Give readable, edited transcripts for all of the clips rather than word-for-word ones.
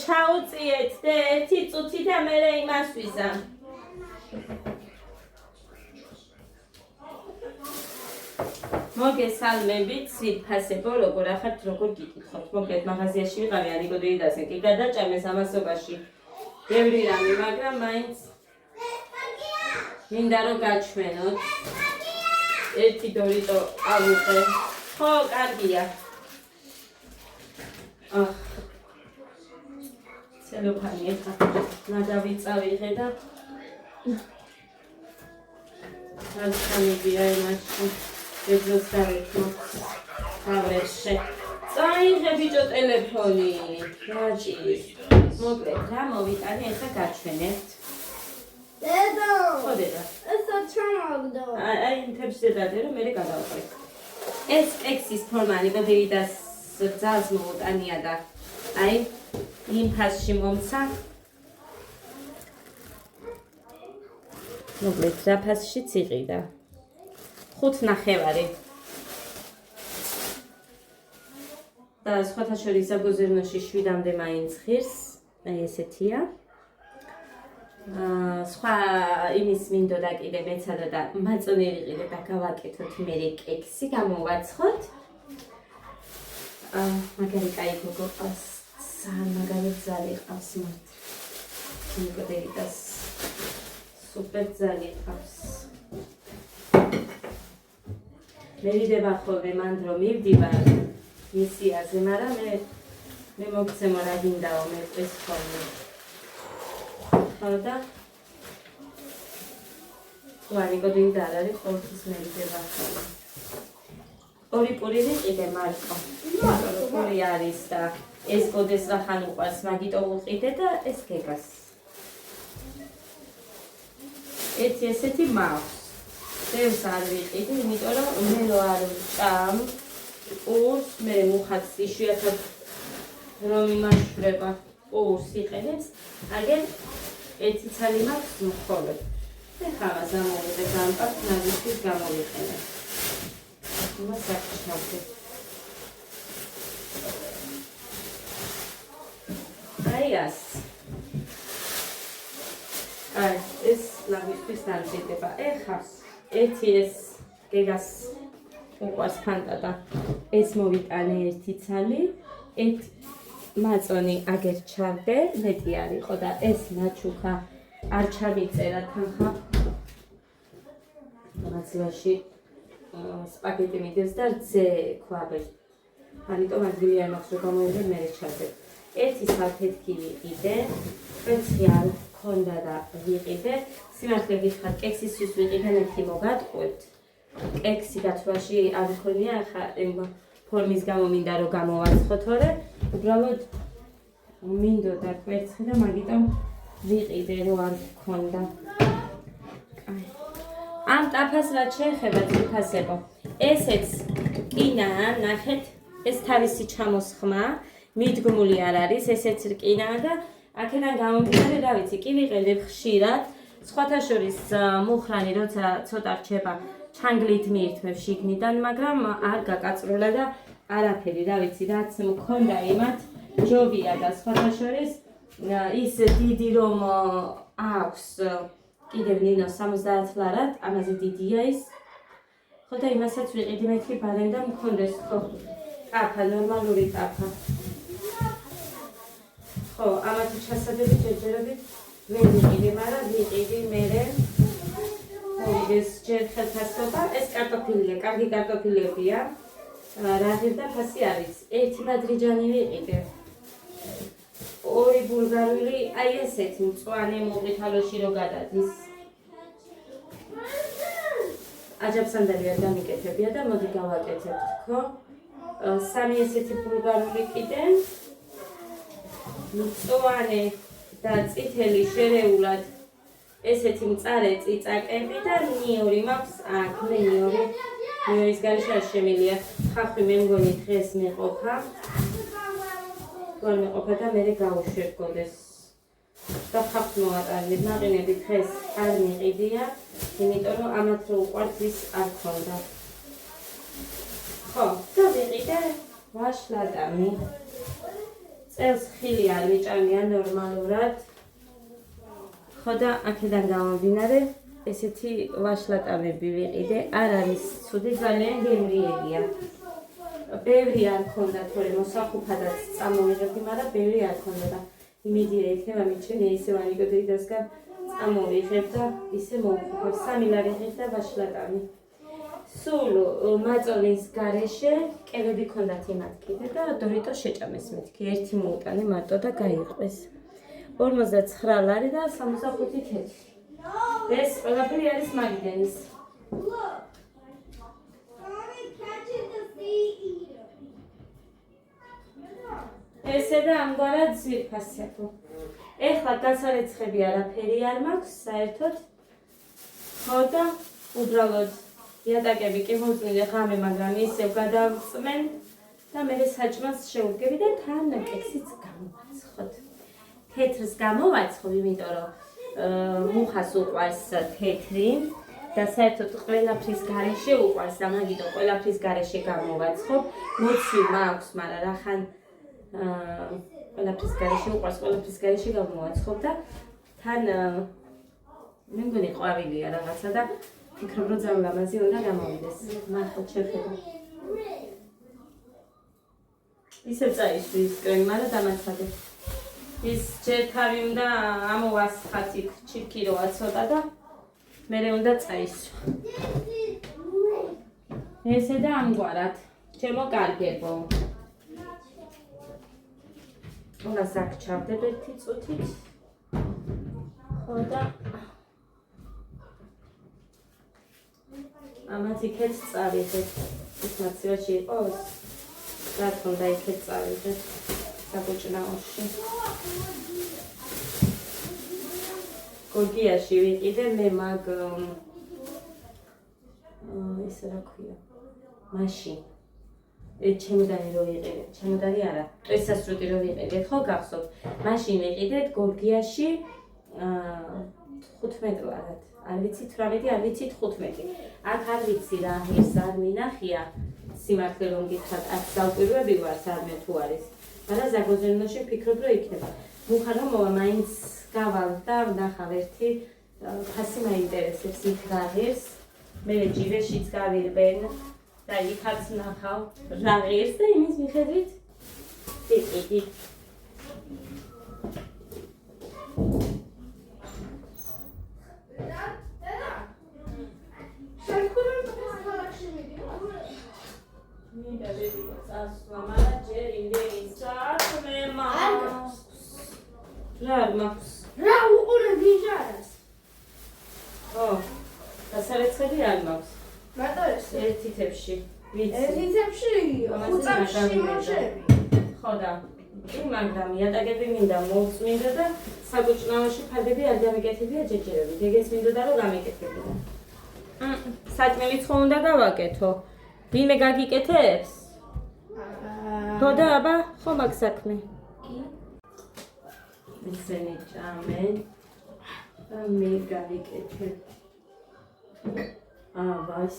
ჩაუწიეთ და 1 წუთი და მე იმას ვიზამ. მოგესალმებით, სიფასებო, როგორ ახართ, როგორ გიკითხოთ. მოკლედ მაღაზიაში ვიყავი არიკო დეიდასე, კი გადაჭამეს ამასობაში. ბევრი რამე, მაგრამ მაინც მინდა რომ გაჩვენოთ. 1 დორიტო ავუყე. ხო, კარგია. ცელოფანი ეხა ნადავიწავიღე და ალხანებია იმაში. ეძოს გარეთო ავრეშე. წაიღე ბიჭო ტელეფონი. რაჭი. მოკლედ რა მოვიტანე ეხა გაჩვენებთ. დედო. ხო დედა. ესა ჩამოგდო. აი მთებს დედადე რომ მე გადავყრე. ეს კექსის ფორმა ნიკოდეიდას ძალს მოვუტანია და აი იმ ფასში მომცა. მოკლედ რა ფასშიც იყიდა. 5.5 და სხვათა შორის აგოზერნოში 7-მდე მაინც ღირს, აი ესეთია. სხვა იმის მინდოდა კიდე მეცადა და მაწონერი ყიდე და გავაკეთოთ მერე კექსი, გამოვაცხოთ. მაგარი კაი გოგო ყავს, მაგარი ძალი ყავს მათ. ნიკოდეიდას სუპერ ძალი ყავს. მერიდება ხოლმე მან რომ მივდივარ მისიაზე, მაგრამ მე მოგცემო რა გინდაო მე ეს ხოლმე. ხოდა ვარიგოდინდა არ არის ყოველთვის მერიდება ხოლმე. ორი პური ვიყიდე მარკო. პური არის და ეს კოდეს რახან უყვარს მაგიტო ვუყიდე და ეს გეგას. ესეთი მაქვს. დევს არ ვიყიდი, იმიტომ რომ მე რო არ ვჭამ პურს, მე მუხაც იშვიათად რომ იმაშვრება პურს იყენებს, აგერ ერთი ცალი მაქვს მხოლოდ. ეხლა გამოვიდე გამპაკ ნაგისთვის გამოვიყენებ. იმას აღჩავდე. აი ას. აი ეს ნაგისთვის დამჭირდება. ეხლა ერთი ეს გეგას უყვარს ფანტა და ეს მოვიტანე ერთი ცალი, მაწონი აგერ ჩავდე, მეტი არისო და ეს ნაჩუქა არ ჩამიწერა თანხა. რაღაცაში სპაგეტი მიდის და რძე ქვაბე. ამიტომ ადგილი არ მაქვს რომ გამოვიდე მე ჩავდე. ერთი საფეთქი ვიყიდე, პრინციპი არ ქონდა და ვიყიდე. სიმართლე გითხრათ, კექსისთვის ვიყიდე ერთი მოგატყუებთ. კექსი გათვლაში არ მქონია, ახლა ფორმის გამო მინდა რომ გამოვაცხო თორე, უბრალოდ მინდოდა კვერცხი და მაგიტომ ვიყიდე რომ არ მქონდა. ამ ტაფას რაც შეეხება ძიფასებო, ესეც რკინაა, ნახეთ, ეს თავისი ჩამოსხმა, მიდგმული არ არის, ესეც რკინაა და აქედან გამომდინარე, რა ვიცი, კი ვიყენებ ხშირად, სხვათა შორის მუხრანი როცა ცოტა რჩება, ჩანგლით მიირთმევ შიგნიდან, მაგრამ არ გაკაწრულა და არაფერი, რა ვიცი, რაც მქონდა იმათ ჯობია და სხვათა შორის ის დიდი რომ აქვს კიდევ ნინო 70 ლარად, ამაზე დიდია ის. ხო და იმასაც ვიყიდი მეთქი ბარენდა მქონდეს ხო ტაფა, ნორმალური ტაფა. ხო, ამათი ჩასადები ჯერჯერობით ვერ ვიყიდი, მაგრამ ვიყიდი მერე. ეს ჯერ ხელფასობა, ეს კარტოფილია, კარგი კარტოფილებია. რაღირ და ფასი არის. ერთი ბადრიჯანი ვიყიდე. ორი ბულგარული, აი ესეთი მწვანე მოყვითალოში რო გადადის. აჯაბსანდალი არ დამიკეთებია და მოდი გავაკეთებთ, ხო? სამი ესეთი ბულგარული კიდე. მწვანე და წითელი შერეულად ესეთი მწარე წიწაკები და ნიორი მაქვს აქ, მე ნიორის გარეშე არ შემილია. ხახვი მე მგონი დღეს მეყოფა. გոր მეყოფა და მე გავუშვებგოდეს. და ხახვს მოვატანებ, ნაყინები დღეს არ მიყიდია, იმიტომ რომ ამათ რო უყვართ ის არ ქონდა. ხო, და ვიყიდე ვაშლადამი. წელს ხილი არ ვიჭამია ნორმალურად. ხო და აქედან გამომდინარე ესეთი ვაშლატამები ვიყიდე. არ არის ცუდი, ძალიან გემრიელია. ბევრი არ ქონდა, თორე მოსახუფადაც წამოვიღებდი, მაგრამ ბევრი არ ქონდა და იმედია იქნება მიჩვენე ისე ვანიკო დიდასგან წამოვიღებ და ისე მოვხუქებ. 3 ლარი ღირდა ვაშლატამი. სულ მაწოლის გარეშე კელები ქონდათ იმათ კიდე და დორიტოს შეჭამეს მეთქი. ერთი მოუტანე მარტო და გაიყვეს. 59 ლარი და 65 თეთრი. ეს ყველაფერი არის მაგიდენის. ესე და ამგვარად ძვირფასია. ეხლა გასარეცხები არაფერი არ მაქვს საერთოდ. ხო და უბრალოდ იატაკები კი მოწმინე ღამე, მაგრამ ისევ გადავწმენ და მე საჭმელს შევდგები და თან კექსიც გამოვაცხოთ. თეთრს გამოვაცხობ, იმიტომ რომ მუხას უყვარს თეთრი და საერთოდ ყველაფრის გარეშე უყვარს და მაგიტო ყველაფრის გარეშე გამოვაცხობ. მოცვი მაქვს, მაგრამ რახან ყველაფრის გარეშე უყვარს, ყველაფრის გარეშე გამოვაცხობ და თან მე მგონი ყვავილია რაღაცა და ფიქრობ რომ ძალიან ლამაზი უნდა გამოვიდეს. მართლა შეხება. ისევ წაისვი ის კრემი, მაგრამ დამაცადე. ის ჯერ თავი უნდა ამოვასხათ იქ ჩირკიროა ცოტა და მერე უნდა წაისვა. ესე და ამგვარად. ჩემო კარგებო. უნდა საკჩავდებ ერთი წუთით. ხო და ამათ იქეთ წავიდეთ. ის მაცივაში იყოს. რა თქმა უნდა იქეთ წავიდეთ. საბუჭნაოში. გორგიაში ვიყიდე მე მაგ ის რა ქვია. მაშინ ჩემოდანი რო ვიყიდე, ჩემოდანი არა. წესასრუტი რო ვიყიდე, ხო გახსოვთ. მაშინ ვიყიდეთ გორგიაში 15 ლარად. არ ვიცი 18, არ ვიცი 15. აქ არ ვიცი რა ღირს არ მინახია. სიმართლე რომ გითხრათ, აქ ძალკვირვები ვარს არ მე თუ არის. მაგრამ ზაგოზენოში ვფიქრობ რომ იქნება. მუხა რომ მოვა მაინც გავალ და ვნახავ ერთი ფასი მაინტერესებს იქ რა ღირს. მე ჯიბეშიც გავირბენ და იქაც ვნახავ რა ღირს და იმის მიხედვით ვიყიდი. რა მაქვს? რა უყურე გიჟარას? ო, დასარეცხები არ მაქვს. მარტო ეს ერთი თებში. ვიცი. ერთი თებში ხუწამში მოშები. ხო და კი, მაგრამ იატაკები მინდა მოვწმინდა და საკუჭნაოში ფარდები არ გამიკეთებია ჯეჯერებით. ეგეც მინდოდა რომ გამიკეთებინა. საჭმელიც ხო უნდა გავაკეთო? ვინმე გაგიკეთებს? ხო და აბა, ხო მაქვს საქმე. ისინი ჭამენ და მე გავიკეთებ. აბას.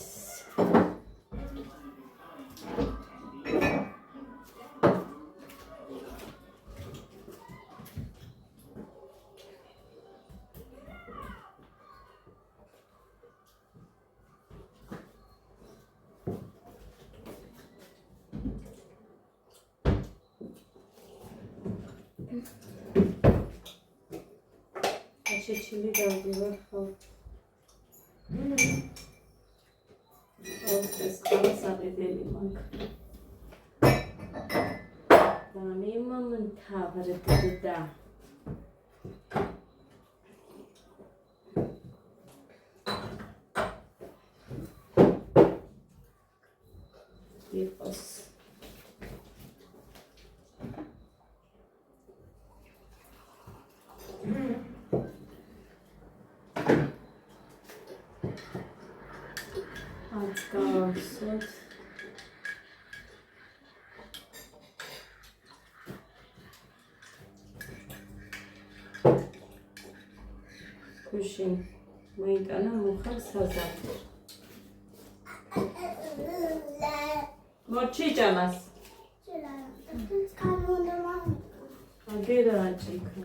ჩილი დავდივარ ხო. ეს ხალხსაყიდელი მაქვს. და მე მომთავრდა. იყოს. Atgāsot. Kušin მოიტანა მუხა საზაფხო. მოჩი ჭამას. აგერაჭიქა.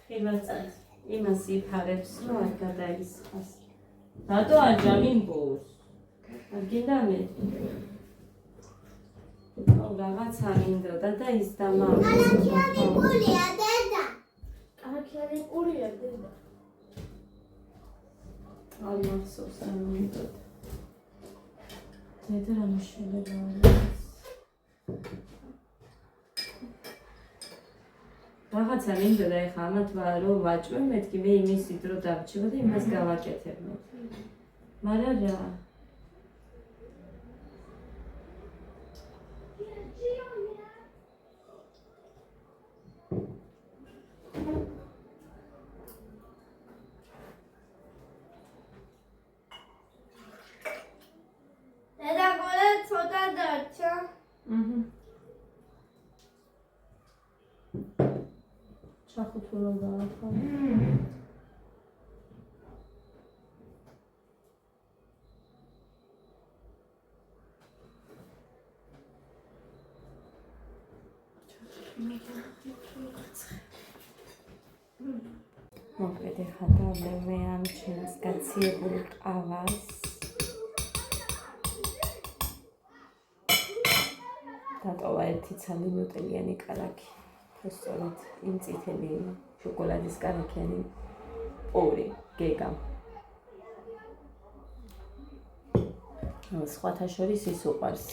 ხილაწად იმას იფარებს, რომ არ გადაისხას. რატო არ ჯამიმბოს? აგინდა მე. რაღაცა მინდოდა და ის კარაქიანებულია დედა. კარაქიანებულია დედა. არ მახსოვს რა მინდოდა. დედა რა მიშველება არის? რაღაცა მინდოდა ეხლა ამათვა რომ ვაჭმევ, მეთქი მე იმისი დრო დამრჩება და იმას გავაკეთებ. მაგრამ რა დედა გოლე ცოტა დარჩა. ჩახუთულობა ახლა. მოკლედ ეხლა დავლევე ამ ჩემს გაციებულ ყავას. დატოვა 1 ცალინუტელიანი კალაკი. სწორედ იმ წითელი შოკოლადის კალაკიანი ორი გეგა. სხვათა შორის ის უყვარს.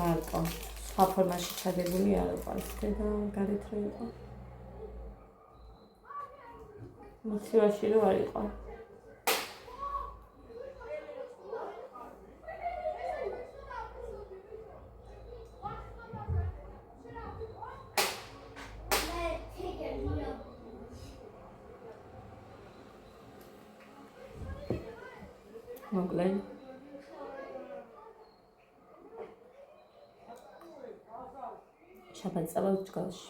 მარტო სხვა ფორმაში ჩადებული არ უყვარს და გარეთ რო იყო. მოცივაში რო არ იყო. მოკლედ შაბათსაბათ ჯგალში.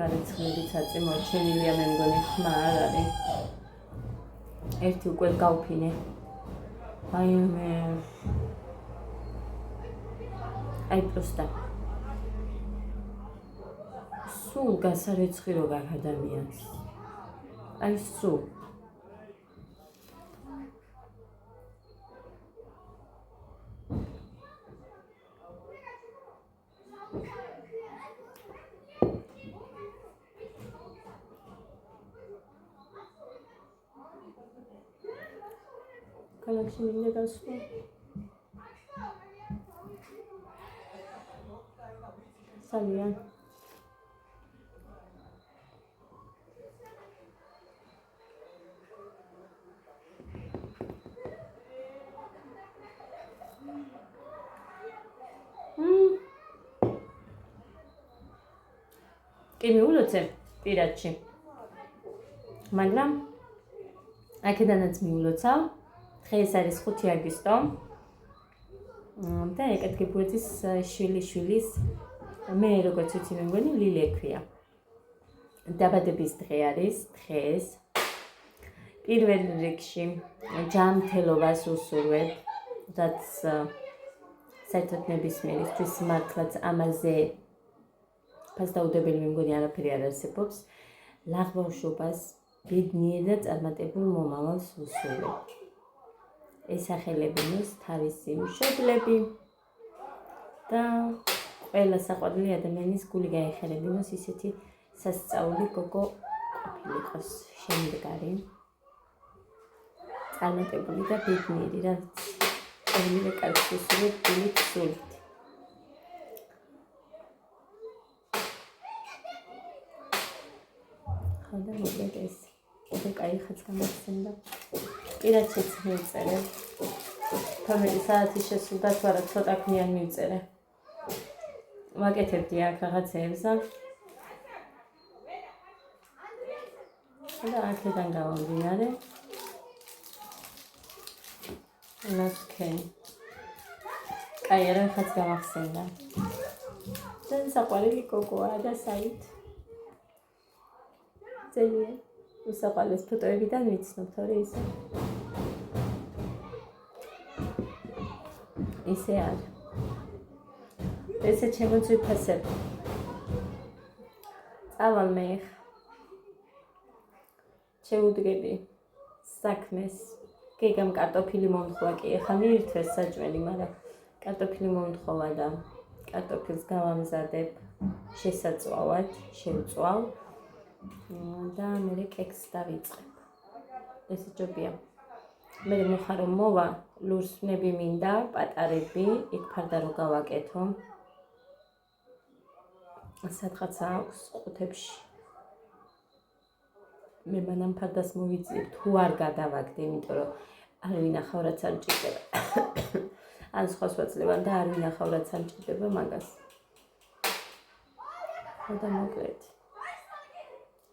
განაცხადებით აწი მოჩენილია მე მგონი ხმა არ არის. ერთი უკვე გავფინე. აი მე აი პროსტა. სულ გასარეცხი როგორ ადამიანს. აი სულ ქალაქში მინდა გასვლა. სალია. კი მიულოცე პირადში. მაგრამ აქედანაც მიულოცავ. დღეს არის 5 აგვისტო და ეკეთგებუეთის შვილიშვილის მე როგორც ვიცი მე მგონი ლილი ექვია. დაბადების დღე არის დღეს. პირველ რიგში ჯანმრთელობას უსურვებ, რაც საერთოდ ნებისმიერისთვის მართლაც ამაზე ფასდაუდებელი მე მგონი არაფერი არ არსებობს. ლაღბავშობას ბედნიერ და წარმატებულ მომავალს ვუსურვებ. ესახელებინოს თავისი მშობლები და ყველა საყვარელი ადამიანის გული გაეხერებინოს ისეთი სასწაული გოგო ყოფილიყოს შემდგარი, წარმატებული და ბედნიერი, რაც ყოველივე კარგს ვუსურვებ გულით სულით. ხოდა მოკლედ ეს უკვე კაი ხაც გამახსენდა. პირად შეცმევწერე. თორმეტი საათი შესულდა თუ არა ცოტა ქმნიან მივწერე. ვაკეთებდი აქ რაღაცეებს და აქედან გავამდინარე. ნასკენი. კაი არა ხაც გამახსენდა. ძალიან საყვარელი გოგოა და საით. ძალიან უსაყვარლეს ფოტოებიდან ვიცნობ, თორე ისე არა. ესე ჩემო ძვირფასები. წავალ მე ხა. შევუდგები საქმეს. გეგამ კარტოფილი მომთხოვა კი ეხა მიირთვეს საჭმელი, მაგრამ კარტოფილი მომთხოვა და კარტოფილს გავამზადებ შესაწვავად, შევწვალ და მე კექს დავიწყებ. ესე ჯობია. მე მოხარ რომ მოვა, ლურსმნები მინდა, პატარები, იქ ფარდა რო გავაკეთო. სადღაც აქვს ყუთებში. მე მანამ ფარდას მოვიწიებ, თუ არ გადავაგდე, იმიტომ რომ არ ვინახავ რაც არ მჭირდება. ან სხვას ვაძლევან და არ ვინახავ რაც არ მჭირდება მაგას. ხოდა მოკლედ.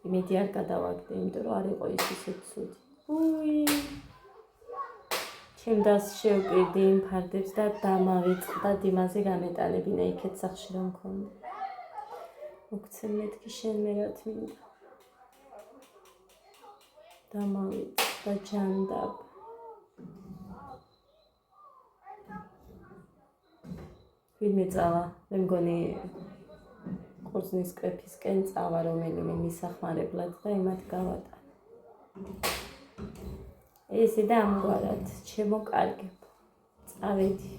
იმედი არ გადავაგდე, იმიტომ რომ არ იყო ის ისე ცუდი. უი. ჩემ დას შევკრდი იმ ფარდებს და დამავიწყდა იმაზე გამეტალებინა იქეთ სახში რომ მქონდა. მოგცემ მეთქი შენ მე რა თმინდა. დამავიწყდა ჯანდაბ. ვინმე წავა, მე მგონი ყურძნის კრეფისკენ წავა რომელიმე მისახმარებლად და იმათ გავატა. ესე და ამგვარად ჩემო კარგებ. წავედი.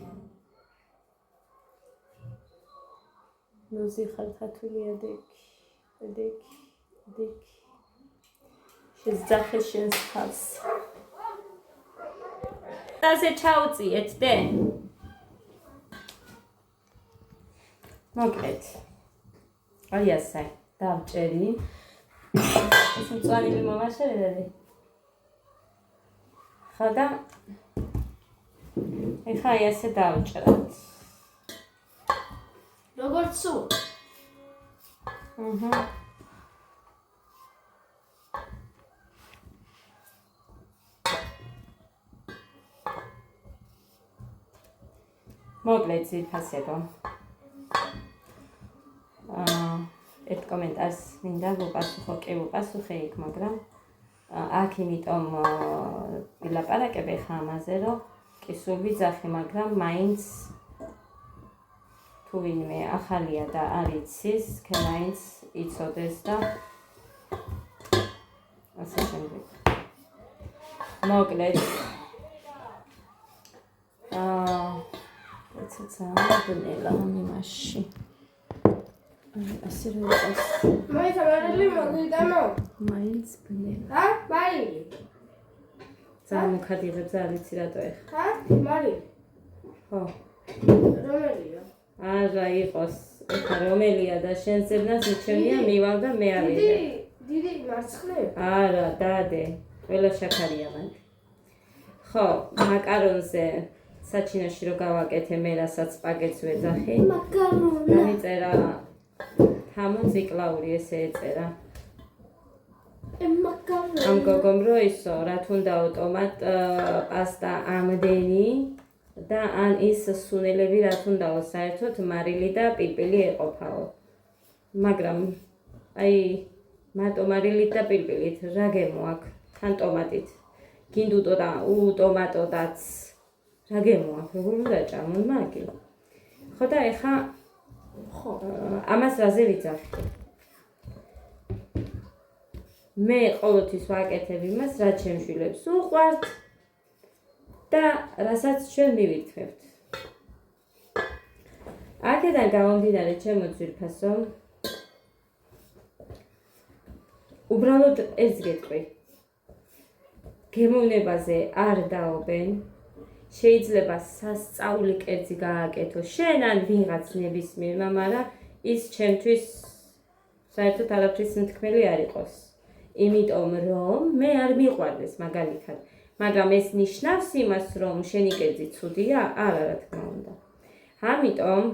ნუზიხარ თათული ადექი. შეძახე შენს ხალს. ასე ჩაუწიეთ დე. მოკლედ. აი ასე, დავჭერი. ეს მწვანე მომაშერე. ხოდა ეხა აი ასე დავჭრათ. როგორც სულ. მოკლედ ძირფასებო. ერთ კომენტარს მინდა ვუპასუხო, კი ვუპასუხე იქ, მაგრამ აქ იმიტომ ვილაპარაკებ ხა ამაზე, რომ კი სულ ვიძახი, მაგრამ მაინც თუ ვინმე ახალია და არ იცის, მაინც იცოდეს და ასე შემდეგ. მოკლედ ცაცამადნელა იმაში. ასე რომ იყოს. მაინც ამარელი მოგიდანო. მაინც ბნელა. ჰა? მარილი. ძალიან მუქადიღებს არ ვიცი რატო ეხა. ჰა? მარილი. ხო. რომელია? არა იყოს. ეხა რომელია და შენ ზებნას მიჩვენია მივალ და მე ავიდე. დიდი მარცხნივ? არა, დადე. ყველა შაქარია მანდ. ხო, მაკარონზე საჩინაში რო გავაკეთე მე რასაც სპაგეტს ვეძახი. მაკარონა. მიწერა თამო ციკლაური ესე ეწერა. მაკარონა. ამ გოგომ რო ისო, რა თუნდაო ტომატ პასტა ამდენი და ან ის სუნელები რა თუნდაო საერთოდ მარილი და პილპილი ეყოფაო. მაგრამ აი მარტო მარილით და პილპილით რა გემო აქ თან ტომატით. გინდუტო და ტომატოდაც რა გემო აქ როგორ უნდა ჭამონ მაგი. ხო და ეხა ხო ამას რაზე ვიძახი. მე ყოველთვის ვაკეთებ იმას, რაც ჩემს შვილებს უყვართ და რასაც ჩვენ მივირთმევთ. აქედან გამომდინარე ჩემო ძვირფასო, უბრალოდ ეს გეტყვი. გემოვნებაზე არ დაობენ, შეიძლება სასწაული კერძი გააკეთო შენ ან ვიღაც ნებისმიერმა, მაგრამ ის ჩემთვის საერთოდ არაფრის მთქმელი არ იყოს. იმიტომ რომ მე არ მიყვარდეს მაგალითად, მაგრამ ეს ნიშნავს იმას, რომ შენი კერძი ცუდია? არა, რა თქმა უნდა. ამიტომ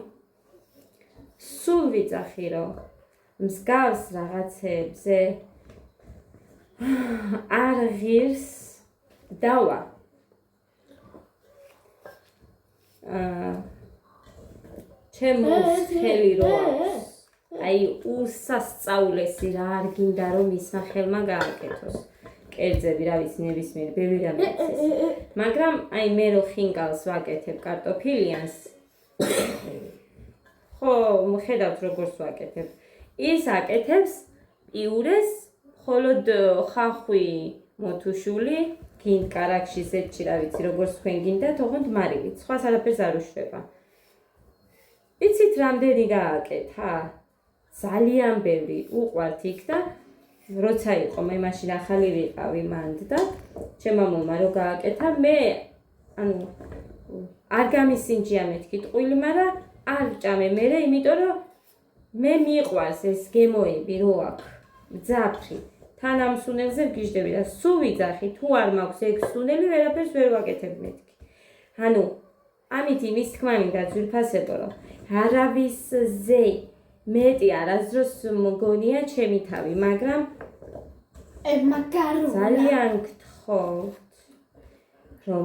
სულ ვიცახი, რომ მსგავს რაღაცებზე არ ღირს დავა. ჩემს ხელი რო აქვს. აი უსასწაულესი რა არ გინდა რომ ისმა ხელმა გააკეთოს. კერძები, რა ვიცი, ნებისმიერ ბევრი რამე იცის. მაგრამ აი მე რო ხინკალს ვაკეთებ კარტოფილიანს, ხო, ხედავთ როგორც ვაკეთებ. ის აკეთებს პიურეს, ხოლოდ ხახვი მოთუშული, გინდ კარაქში ზეთში რა ვიცი, როგორც თქვენ გინდათ, ოღონდ მარილით, სხვას არაფერს არ უშვება. იცით რამდენი გააკეთა? ძალიან ბევრი უყვართ იქ და როცა იყო მე მაშინ ახალი ვიყავი მანდ და ჩემმა მომმა რო გააკეთა, მე ანუ არ გამისინჯია მეთქი ტყუილი, მაგრამ არ ვჭამე მერე, იმიტომ რომ მე მიყვარს ეს გემოები რო აქვს მძაფრი. თან ამ სუნელზე ვგიჟდები და სულ ვიძახი, თუ არ მაქვს ეგ სუნელი, ვერაფერს ვერ ვაკეთებ მეთქი. ანუ ამით იმის თქმა მინდა ძვირფასებო, რომ არავისზე მეტი არასდროს მგონია ჩემი თავი, მაგრამ მაგარონა. ძალიან გთხოვთ, რომ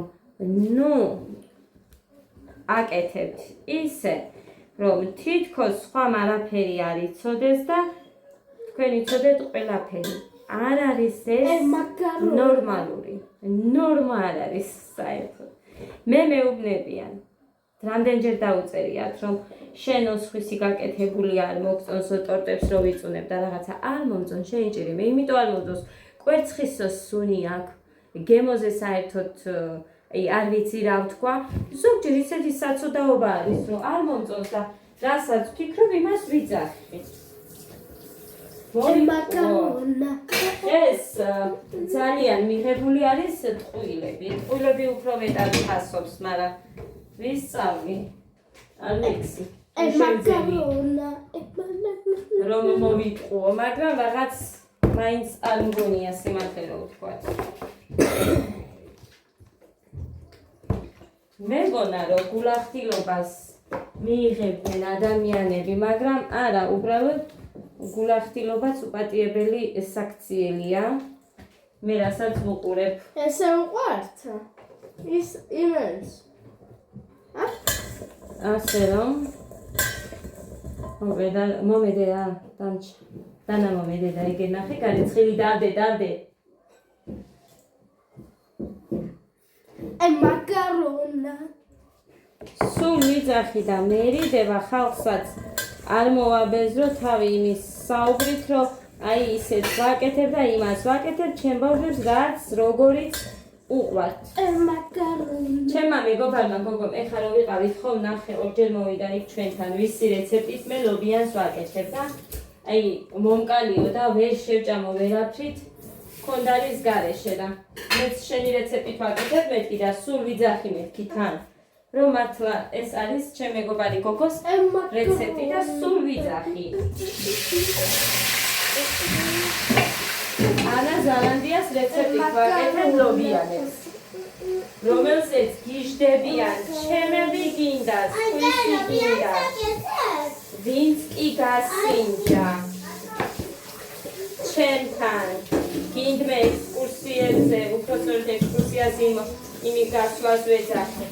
აკეთებთ ისე, რომ თითქოს სხვა არაფერი არ იცოდეს და თქვენ იცოდეთ ყველაფერი. არ არის ეს ნორმალური. ნორმა არ არის საერთოდ. მე მეუბნებიან. რამდენჯერ დაუწერიათ, რომ შენ ოსხვისი გაკეთებული არ მოგწონსო ტორტებს რო ვიწუნებ და რაღაცა არ მომწონ შეიჭირი. მე იმიტომ არ მომწონს, კვერცხის სუნი აქვს. გემოზე საერთოდ არ ვიცი რა ვთქვა. ზოგჯერ ისეთი საცოდაობა არის, რომ არ მომწონს და რასაც ვფიქრობ, იმას ვიძახი. მაგარონა. ეს ძალიან მიღებული არის ტყუილები. ტყუილები უფრო მეტად ხასობს, მაგრამ ვისწავლი. არ ვიცი. მაგარონა. რომ მოვიტყუო, მაგრამ რაღაც მაინც არ მგონია სიმართლე რო ვთქვათ. მე მგონა რომ გულახდილობას მიიღებდნენ ადამიანები, მაგრამ არა, უბრალოდ გულახდილობაც უპატიებელი საქციელია. მე რასაც ვუყურებ. ესე უყვართ? ის იმენს. ასე რომ მომედე რა, დამჭა. დანა მომედე და ეგ ნახე, გარიცხილი დავდე. მაგარონა. სულ ვიძახი და მერიდება ხალხსაც არ მოვაბეზრო თავი იმის საუბრით, რომ აი ისეთ ვაკეთებ და იმას ვაკეთებ, ჩემ ბავშვებს რაც როგორიც უყვართ. მაგარონა. ჩემმა მეგობარმა გოგომ ეხლა რო ვიყავით ხო ნახე ორჯერ მოვიდა იქ ჩვენთან ვისი რეცეპტის მე ლობიანს ვაკეთებ და აი მომკალიო და ვერ შევჭამო ვერაფრით კონდარის გარეშე და მეც შენი რეცეპტით ვაკეთებ მეთქი და სულ ვიძახი მეთქი თან რომ მართლა ეს არის ჩემ მეგობარი გოგოს რეცეპტი და სულ ვიძახი. ანა ზალანდიას რეცეპტით ვაკეთებ ლობიანებს, რომელზეც გიჟდებიან ჩემები გინდა, სხვისი გინდა, ვინც კი გასინჯა ჩემთან გინდმე ექსკურსიებზე, უпростоრეთ ექსკურსიაზე იმი გასვლას ვეძახე.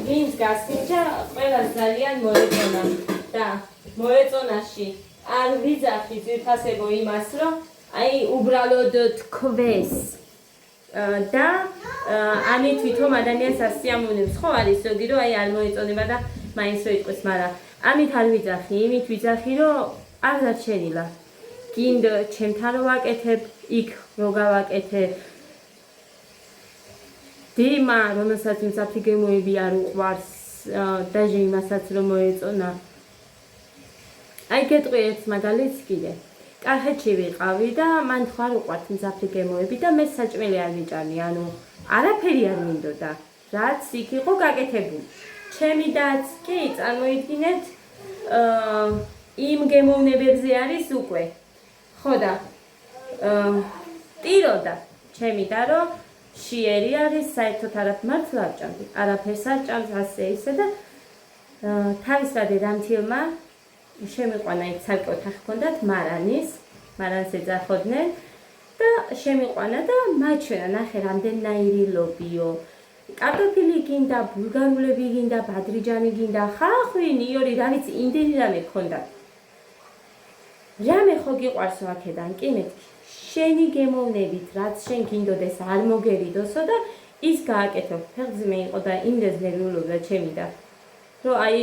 ვინც გასინჯა, ყველას ძალიან მოეწონა და მოეწონაში არ ვიძახი ძვირფასებო იმას, რომ აი უბრალოდ თქვეს და ამით თვითონ ადამიანს ასიამოვნებს, ხო არის ზოგი რომ აი არ მოეწონება და მაინც რო იტყვის, მაგრამ ამით არ ვიძახი, იმით ვიძახი, რომ არ დარჩენილა. გინდ ჩემთან რო ვაკეთებ, იქ რო გავაკეთებ. დიმა, რომელსაც მზაფი გემოები არ უყვარს, დაჟე იმასაც რომ მოეწონა. აი გეტყვი ერთ მაგალითს კიდე. კახეთში ვიყავი და მან თქვა არ უყვართ მზაფი გემოები და მე საჭმელი არ მიჭამი, ანუ არაფერი არ მინდოდა, რაც იქ იყო გაკეთებული. ჩემი დაც კი წარმოიდგინეთ იმ გემოვნებებზე არის უკვე. ხო და ტიროდა ჩემი და რომ შიერი არის, საერთოდ არაფერს არ ჭამდი, არაფერს არ ჭამს ასე ისე და თავის რადირამთილმა შემიყვანა იქ ცალკე ოთახი ჰქონდათ მარანს ეძახოდნენ და შემიყვანა და მაჩვენა, ნახე რამდენნაირი ლობიო. კარტოფილი გინდა, ბულგარულები გინდა, ბადრიჯანი გინდა, ხახვი, ნიორი, რა ვიცი, იმდენი რამე ჰქონდა. რამე ხო გიყვარსო აქედან, კი მეთქი. შენი გემოვნებით, რაც შენ გინდოდეს არ მოგერიდოსო და ის გააკეთო. ფეხძიმე იყო და იმდეს ნერვიულობდა ჩემი და რომ აი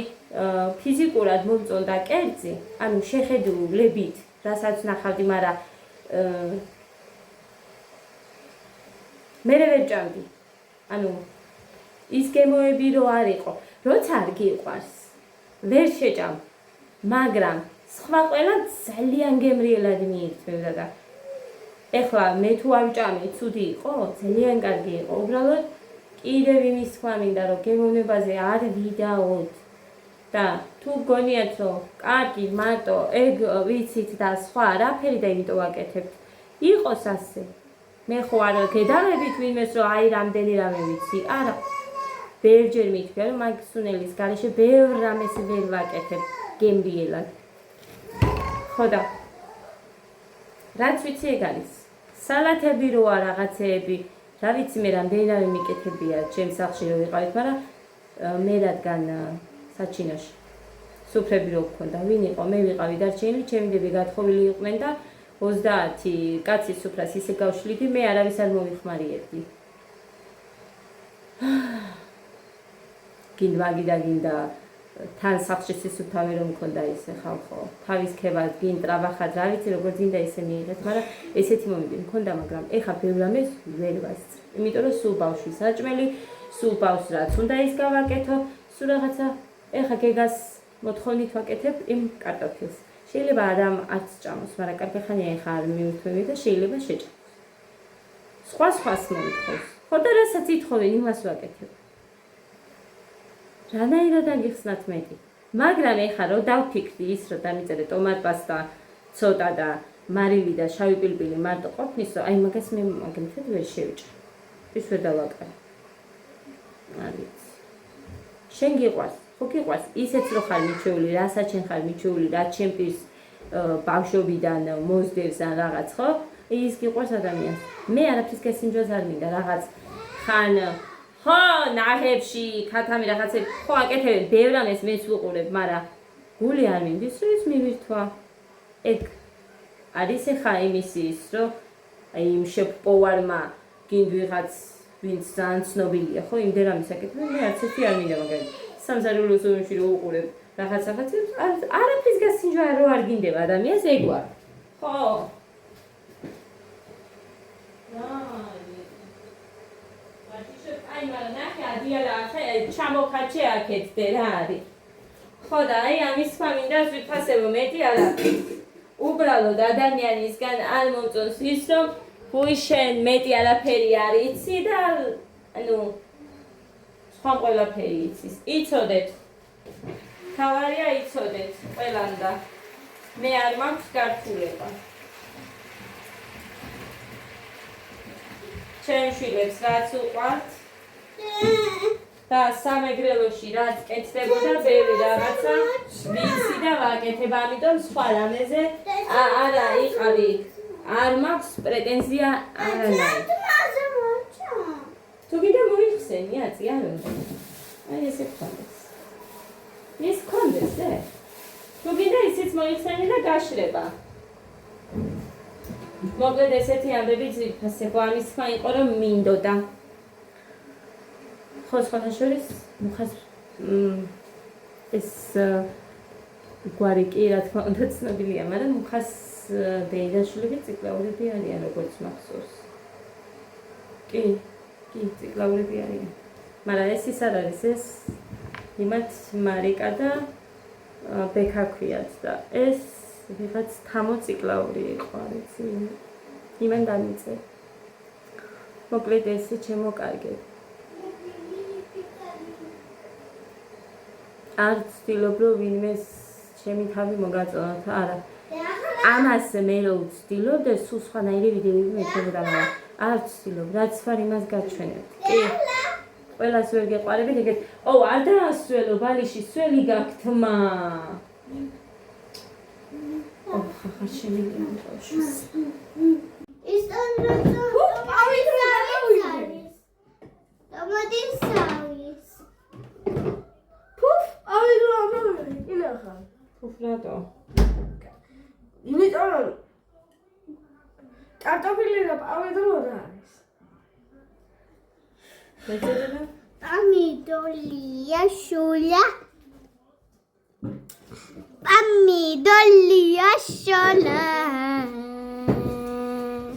ფიზიკურად მომწონდა კერძი, ანუ შეხედულებით, რასაც ნახავდი, მაგრამ მე ვერ ჭამდი. ანუ ის გემოები რო არ იყო, როცა არ გიყვარს, ვერ შეჭამ, მაგრამ სხვა ყველა ძალიან გემრიელად მიირთმევდა და ეხლა მე თუ არ ვჭამი, ცუდი იყო, ძალიან კარგი იყო. უბრალოდ კიდევ იმის თქვა მინდა, რომ გემოვნებაზე არ ვიდაოთ და თუ გონიათ, რომ კარგი, მარტო ეგ ვიცით და სხვა არაფერი და იმიტომ ვაკეთებთ, იყოს ასე. მე ხო არ გედავებით ვინმეს, რომ აი რამდენი რამე ვიცი, არა. ბევრჯერ მითქვა, რომ მაგ სუნელის გარეშე ბევრ რამეს ვერ ვაკეთებ გემრიელად. ხო და რაც ვიცი ეგ არის. სალათები როა რაღაცეები, რა ვიცი მე რამდენი რამე მიკეთებია ჩემს სახლში რო ვიყავით, მაგრამ მე რადგან საჩინოში სუფრები რო გქონდა, ვინ იყო? მე ვიყავი დარჩენილი, ჩემი დები გათხოვილი იყვნენ და 30 კაცის სუფრას ისე გავშლიდი, მე არავის არ მოვიხმარიერდი. გინდა თან სახლში სისუფთავე რომ მქონდა ისე ხალხო, თავის ქებად, გინ ტრაბახად, რა ვიცი როგორ გინდა ისე მიიღეთ, მაგრამ ესეთი მომენტი მქონდა, მაგრამ ეხა ბევრ რამეს ვერ ვასწრებ. იმიტომ რომ სულ ბავშვი საჭმელი, სულ ბავშვს რაც უნდა ის გავაკეთო, სულ რაღაცა ეხა გეგას მოთხოვნით ვაკეთებ იმ კარტოფილს. შეიძლება არამ არც ჭამოს, მაგრამ კარგი ხანია ეხა არ მივთვევი და შეიძლება შეჭამოს. სხვას მომთხოვს. ხო და რასაც ითხოვენ, იმას ვაკეთებ. რანაირად აგიხსნათ მეტი. მაგრამ ეხა რომ დავფიქრდი ის, რომ დამიწერე ტომატ პასტა, ცოტა და მარილი და შავი პილპილი მარტო ყოფნის, აი მაგას მე მაგალითად ვერ შევჭრა. ის ვერ დავაკარებ. არ ვიცი. შენ გიყვარს, ხო გიყვარს, ისეც რო ხარ მიჩეული, რასაც შენ ხარ მიჩეული, რაც შენ პირს ბავშვობიდან მოსდევს ან რაღაც, ხო? ის გიყვარს ადამიანს. მე არაფრის გასინჯვას არ მინდა, რაღაც ხან ხო, ნაჰებში, ქათამი რაღაცები ხო აკეთებენ, ბევრ რამეს მეც ვუყურებ, მაგრამ გული არ მინდის, რომ ის მივირთვა. ეგ არის ეხა იმის ის, რომ აი იმ შეფოვარმა გინდ ვიღაც ვინც ძალიან ცნობილია, ხო, იმდენ რამეს აკეთებენ, მე არც ერთი არ მინდა მაგალითად. სამზარეულო ზომში რო უყურებ რაღაცებს, არაფრის გასინჯვა რო არ გინდება ადამიანს, ეგ ვარ. ხო. აი მაგრამ ნახე ადიალა ახლა ჩამოხაჩე აკეთდე რა არის. ხო და აი ამის თქვა მინდა ვიფასებო მეტი არა. უბრალოდ ადამიანისგან არ მომწონს ის რომ ვუი შენ მეტი არაფერი არ იცი და ანუ სხვა ყველაფერი იცის. იცოდეთ. თავარია იცოდეთ ყველამ და მე არ მაქვს გართულება. ჩემ შვილებს რაც უყვართ და სამეგრელოში რაც კეთდებოდა ბევრი რაღაცა ვიცი და ვაკეთებ, ამიტომ სხვა რამეზე არა იყავი, არ მაქვს პრეტენზია არანაირი. თუ კიდე მოიხსენი, აწი არ უნდა. აი ესე გქონდეს. ის გქონდეს, თუ კიდე ისიც მოიხსენი და გაშრება. მოკლედ ესეთი ამბები ძირფასებო, ამის თქვა იყო რომ მინდოდა. ხო სხვათა შორის მუხას ეს გვარი კი რა თქმა უნდა ცნობილია, მაგრამ მუხას დეიდაშვილები ციკლაურები არიან, როგორც მახსოვს. კი, ციკლაურები არიან. მაგრამ ეს ის არ არის, ეს იმათ მარიკა და ბექა ქვიათ და ეს ვიღაც თამო ციკლაური იყო, არ ვიცი. იმან დამიწე. მოკლედ ესე ჩემო კარგები. არ ვცდილობ რომ ვინმეს ჩემი თავი მოგაწონოთ, არა. ამას მე რო ვცდილობ და სულ სხვანაირი ვიდეოები მეწევდა, მაგრამ არ ვცდილობ, რაც ვარ იმას გაჩვენებთ. კი. ყველას ვერ გეყარებით ეგეთ. არ დაასველო ბალიში, სველი გაქთმა. ხახა შემიძლია ბავშვს. ის ფუფრატო. იმიტომ რომ კარტოფილი და პავედრო რა არის? მეწერება? Pomidorlia sola. Pomidorlia sola.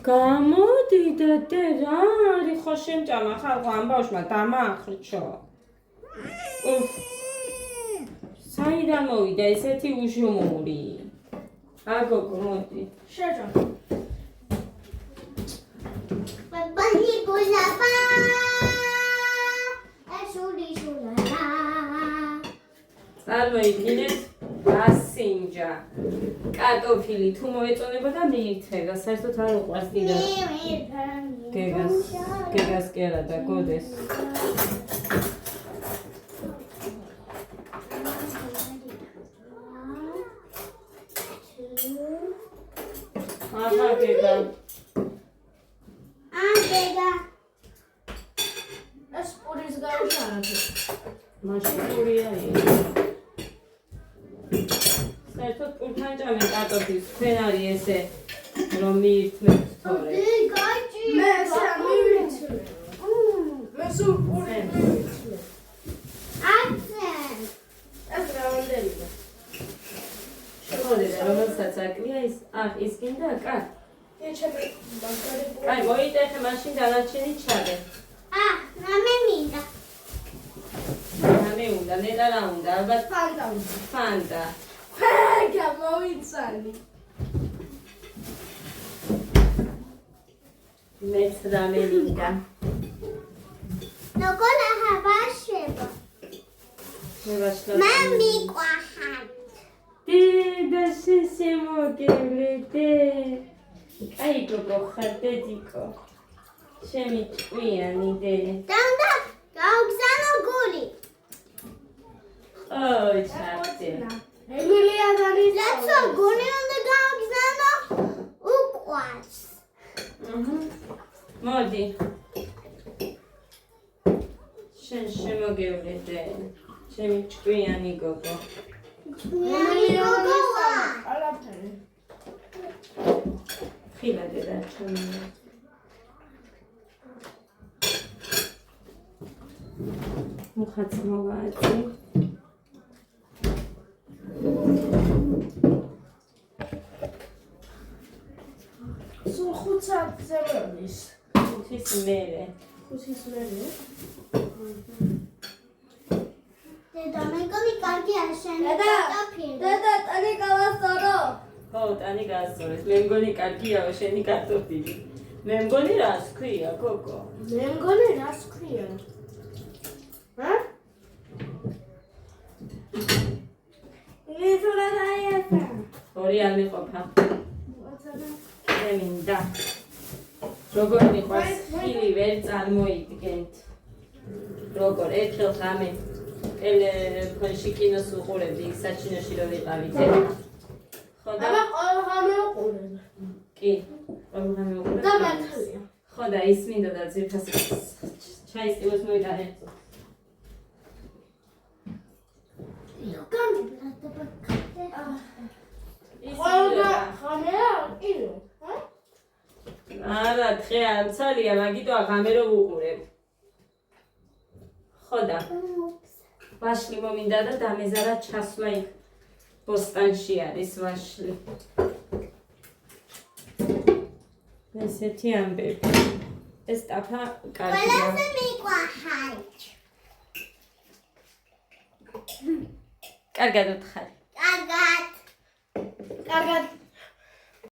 გამოდი და რა არის ხო შემჭამა ხალხო ამ ბავშვმა დამახრჩო. საიდან მოვიდა ესეთი უშუმური? აგოგო მოდი. შეჯამ. Pani bulaba. Asuli sola. წარმოიდგინეთ გასინჯა. კარტოფილი თუ მოეწონება და მიირთმება, საერთოდ არ უყვარს დიდად. გეგას კი არა და გოდეს. ახლა გეგა. Anga. ეს პურის გავშა არის. მაშინ პურია ის. საერთოდ პურთან ჭამენ კარტოფილს, თქვენ არის ესე რომ მიირთმევთ თორე. მე ესე მივიცნე. მე სულ პური მივიცნე. ეს რამდენია? შეგოდეთ რომელსაც აკლია ის ის გინდა კა? ჩემი მაგარი აი მოიტეხე მაშინ დანარჩენი ჩადე. Rame minda. რამე უნდა, ნედა რა უნდა, ალბათ ფანტა. გამოვიცანი. მეც რამე მინდა. Nogola habasheba. მე ვაშლა. Mami kwahat. და შემოგევლიდე. აი გოგო ხარ დედიკო. ჩემი ჭკვიანი დე. Danda, gaugzano guli. ჩარტე. ემილია დანის. Let's guli on the gaugzano uqwas. მოდი. შენ შემოგევლიდე. ჩემი ჭკვიანი გოგო. ემილია ალაფერი. ხილა დედა ჩემი. მუხაც მოვააწი. სულ 5 საათზე მერის. ხუთის მერე. 5-ის მერე. Deda, me goni kargi ashani. დედა ტანი გავასწორო. ხო, ტანი გაასწორეს. მე მგონი კარგიაო შენი კარტოფილი. მე მგონი რას ქვია, გოგო? მე მგონი რას ქვია? ლითურა დაიაფა. ორი არ მიყოფა. მე მინდა. როგორ მიყვარს ხილი ვერ წარმოიდგენთ. როგორ ერთხელ ღამე ტელეფონში კინოს უყურებდი, იქ საჩინოში რო ვიყავით. ხო და აბა ყოველ ღამე უყურებ. კი, ყოველ ღამე უყურებ. და მართალია. ხო და ის მინდა და ძირფას ჩაის ტილოს მოვიტანე. Goni blata bakate. ყოველ ღამეა კინო. არა, დღე ამცალია, მაგიტოა ღამე რო ვუყურებ. ხო და ვაშლი მომინდა და დამეზარა ჩასვლა იქ ბოსტანში არის ვაშლი. ესეთი ამბები. ეს ტაფა კარგია. ყველაზე მიყვარხარ. კარგად უთხარი. კარგად. კარგად